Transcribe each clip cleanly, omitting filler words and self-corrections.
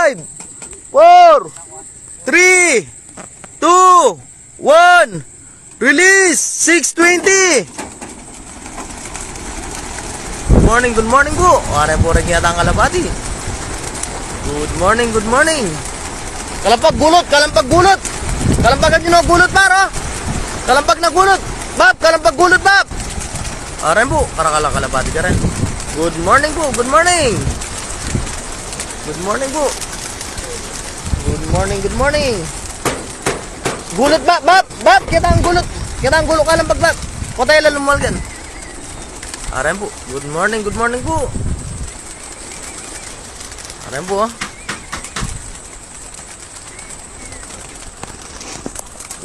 5, 4, 3, 2, 1. Release! 620! Good morning po. Aray po rin yata ang kalapati. Good morning. Kalampag gulot. Kalampagan nyo na gulot, paro. Kalampag na gulot. Bab, kalampag gulot, bab. Aray po, karakala kalapati ka rin. Good morning po. Good morning po. Good morning. Gulot, bab. Kita ang gulot kalampag, bab. Kotay lang lumalgan. Aray po. Good morning po. Aray po,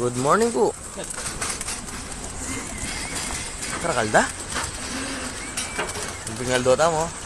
Good morning po. Karakalda? Ang pingal dota mo.